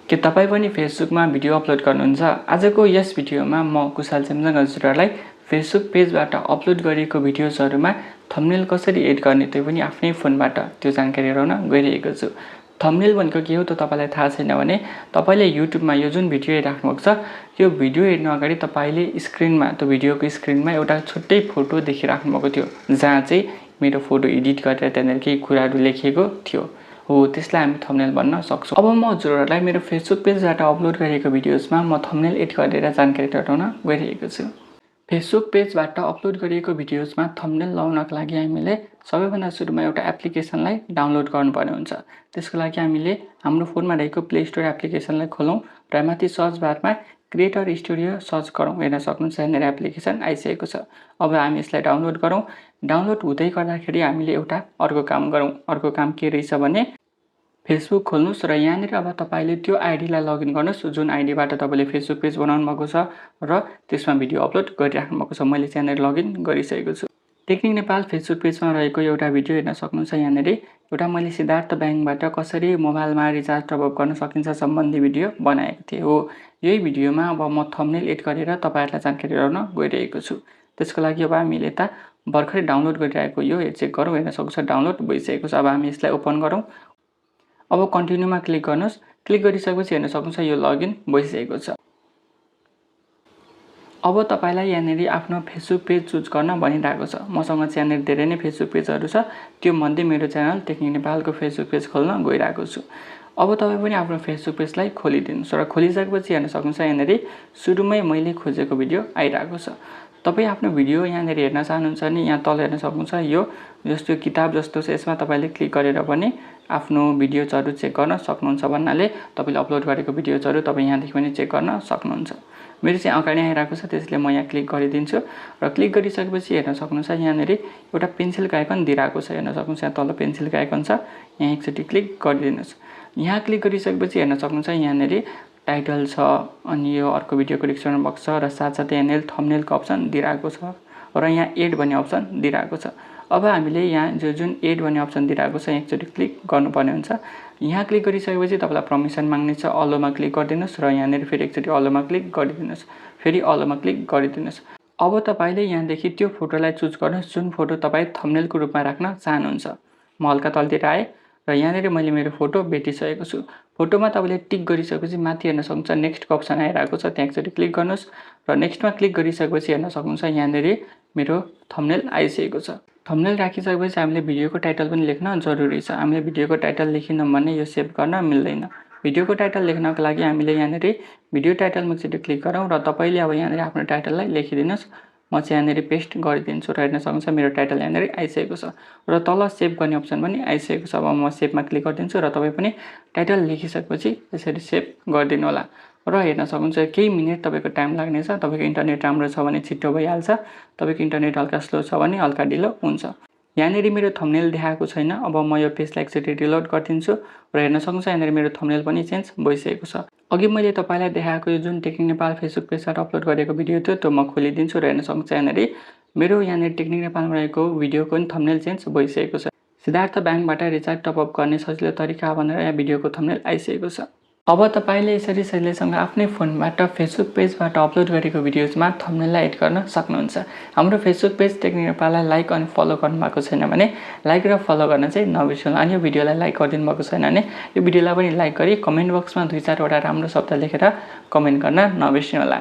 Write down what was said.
के तपाई पनि फेसबुकमा भिडियो अपलोड गर्नुहुन्छ? आजको यस भिडियोमा म कुशल चेम्जङ हजुरहरुलाई फेसबुक पेजबाट अपलोड गरिएको भिडियोजहरुमा थम्बनेल कसरी एड गर्ने त्यो पनि आफ्नै फोनबाट त्यो जानकारी गराउन गइरहेको छु। थम्बनेल भनेको के हो त तपाईलाई थाहा छैन भने तपाईले युट्युबमा यो जुन भिडियो हेरिराख्नु भएको छ यो भिडियो हेर्नु अगाडि तपाईले स्क्रिनमा त्यो भिडियोको स्क्रिनमा एउटा छुट्टै फोटो देखिराख्नु भएको थियो जहाँ चाहिँ मेरो फोटो एडिट गरेर त्यहाँनेर केही कुराहरु लेखिएको थियो। हो त्यसलाई हामी थम्बनेल भन्न सक्छौं। अब म हजुरहरुलाई मेरो फेसबुक पेजबाट अपलोड गरेको भिडियोजमा म थम्बनेल एड गरेर जानकारी गराउन गइरहेको छु। फेसबुक पेजबाट अपलोड गरिएको भिडियोजमा थम्बनेल लगाउनका लागि हामीले सबैभन्दा सुरुमा एउटा एप्लिकेसनलाई डाउनलोड गर्नुपर्ने हुन्छ। त्यसको लागि हामीले हाम्रो फोनमा रहेको प्ले स्टोर एप्लिकेसनलाई खोलौं र माथि सर्च बारमा क्रिएटर स्टुडियो सर्च गरौँ। हेर्न सक्नुहुन्छ यहाँनेर एप्लिकेसन आइसकेको छ। अब हामी यसलाई डाउनलोड गरौँ। डाउनलोड हुँदै गर्दाखेरि हामीले एउटा अर्को काम गरौँ। अर्को काम के रहेछ भने फेसबुक खोल्नुस् र यहाँनेर अब तपाईले त्यो आइडीलाई लगइन गर्नुस् जुन आइडीबाट तपाईले फेसबुक पेज बनाउनु भएको छ र त्यसमा भिडियो अपलोड गरिराख्नु भएको छ। मैले यहाँनेर लगइन गरिसकेको छु। टेक्निक नेपाल फेसबुक पेजमा रहेको एउटा भिडियो हेर्न सक्नुहुन्छ। यहाँनेर एउटा मैले सिद्धार्थ बैंकबाट कसरी मोबाइलमा रिचार्ज टप अप गर्न सकिन्छ सम्बन्धी भिडियो बनाएको थिएँ। हो यही भिडियोमा अब म थम्बनेल एड गरेर तपाईहरुलाई जानकारी गराउन गइरहेको छु। त्यसको लागि अब हामीले यता भर्खरै डाउनलोड गरिरहेको यो चेक गरौँ। हेर्न सक्नुहुन्छ डाउनलोड भइसकेको छ। अब हामी यसलाई ओपन गरौँ। अब कन्टिन्युमा क्लिक गर्नुस्। क्लिक गरिसकेपछि हेर्न सक्नुहुन्छ यो लगइन भइसकेको छ। अब तपाईलाई यहाँनेर आफ्नो फेसबुक पेज चुज गर्न भनिरहेको छ। मसँग चाहिँ यहाँनेर धेरै नै फेसबुक पेजहरु छ। त्यो मध्ये मेरो च्यानल टेक्निक नेपालको फेसबुक पेज खोल्न गइरहेको छु। अब तपाई पनि आफ्नो फेसबुक पेजलाई खोलिदिनुस् र खोलिसकेपछि हेर्न सक्नुहुन्छ यहाँनेर सुरुमै मैले खोजेको भिडियो आइरहेको छ। तपाई आफ्नो भिडियो यहाँनेर हेर्न चाहनुहुन्छ भने यहाँ तल हेर्न सक्नुहुन्छ यो जस्तो किताब जस्तो छ। यसमा तपाईले क्लिक गरेर पनि आफ्नो भिडियोजहरु चेक गर्न सक्नुहुन्छ भन्नाले तपाईले अपलोड गरेको भिडियोजहरु तपाई यहाँदेखि पनि चेक गर्न सक्नुहुन्छ। मेरो चाहिँ अगाडि आइरहेको छ त्यसैले म यहाँ क्लिक गरिदिन्छु र क्लिक गरिसकेपछि हेर्न सक्नुहुन्छ यहाँनेर एउटा पेन्सिलको आइकन दिइरहेको छ। हेर्न सक्नुहुन्छ यहाँ तल पेन्सिलको आइकन छ। यहाँ एकचोटी क्लिक गरिदिनुस्। यहाँ क्लिक गरिसकेपछि हेर्न सक्नुहुन्छ यहाँनेर टाइटल छ अनि यो अर्को भिडियोको डिस्क्रिप्सन बक्स छ र साथसाथै यहाँनेर थम्बनेलको अप्सन दिइरहेको छ र यहाँ एड भन्ने अप्सन दिइरहेको छ। अब हामीले यहाँ जुन एड भन्ने अप्सन दिइरहेको छ एकचोटी क्लिक गर्नुपर्ने हुन्छ। यहाँ क्लिक गरिसकेपछि तपाईलाई परमिसन माग्ने छ। अलोमा क्लिक गरिदिनुस् र यहाँनेर फेरि एकचोटी अलोमा क्लिक गरिदिनुस्। फेरि अलोमा क्लिक गरिदिनुस्। अब तपाईले यहाँदेखि त्यो फोटोलाई चुज गर्नुस् जुन फोटो तपाई थम्बनेलको रूपमा राख्न चाहनुहुन्छ। म हल्का तलतिर आए र यहाँनेर मैले मेरो फोटो भेटिसकेको छु। फोटोमा तपाईले टिक गरिसकेपछि माथि हेर्न सक्नुहुन्छ नेक्स्टको अप्सन आइरहेको छ। त्यहाँ एकचोटी क्लिक गर्नुस् र नेक्स्टमा क्लिक गरिसकेपछि हेर्न सक्नुहुन्छ यहाँनेर मेरो थम्बनेल आइसकेको छ। थम्बनेल राखिसकेपछि हामीले भिडियोको टाइटल पनि लेख्न जरुरी छ। हामीले भिडियोको टाइटल लेखिनौं भने यो सेभ गर्न मिल्दैन। भिडियोको टाइटल लेख्नको लागि हामीले यहाँनेर भिडियो टाइटलमा एकचोटी क्लिक गरौँ र तपाईले अब यहाँनेर आफ्नो टाइटललाई लेखिदिनुस्। म चाहिँ यहाँनेर पेस्ट गरिदिन्छु र हेर्न सक्नुहुन्छ मेरो टाइटल यहाँनेर आइसकेको छ र तल सेभ गर्ने अप्सन पनि आइसकेको छ। अब म सेभमा क्लिक गरिदिन्छु र तपाई पनि टाइटल लेखिसकेपछि यसरी सेभ गरिदिनु होला र हेर्न सक्नुहुन्छ केही मिनेट तपाईको टाइम लाग्नेछ। तपाईको इन्टरनेट राम्रो छ भने छिट्टो भइहाल्छ। तपाईको इन्टरनेट हल्का स्लो छ भने हल्का ढिलो हुन्छ। यहाँनेर मेरो थम्बनेल देखाएको छैन। अब म यो पेजलाई एकचोटी रिलोड गरिदिन्छु र हेर्न सक्नुहुन्छ यहाँनेर मेरो थम्बनेल पनि चेन्ज भइसकेको छ। अघि मैले तपाईलाई देखाएको यो जुन टेक्निक नेपाल फेसबुक पेजबाट अपलोड गरेको भिडियो थियो त्यो म खोलिदिन्छु र हेर्न सक्नुहुन्छ यहाँनेर मेरो यहाँनेर टेक्निक नेपालमा रहेको भिडियोको पनि थम्बनेल चेन्ज भइसकेको छ। सिद्धार्थ बैंकबाट रिचार्ज टप अप गर्ने सजिलो तरिका भनेर यहाँ भिडियोको थम्बनेल आइसकेको छ। अब तपाईले यसरी सजिलैसँग आफ्नै फोनबाट फेसबुक पेजबाट अपलोड गरेको भिडियोजमा थम्बनेललाई एड गर्न सक्नुहुन्छ। हाम्रो फेसबुक पेज टेक्निक नेपाललाई लाइक अनि फलो गर्नुभएको छैन भने लाइक र फलो गर्न चाहिँ नबिर्सनु। अनि यो भिडियोलाई लाइक गरिदिनु भएको छैन भने यो भिडियोलाई पनि लाइक गरी कमेन्ट बक्समा 2-4 वटा राम्रो शब्द लेखेर कमेन्ट गर्न नबिर्सनु होला।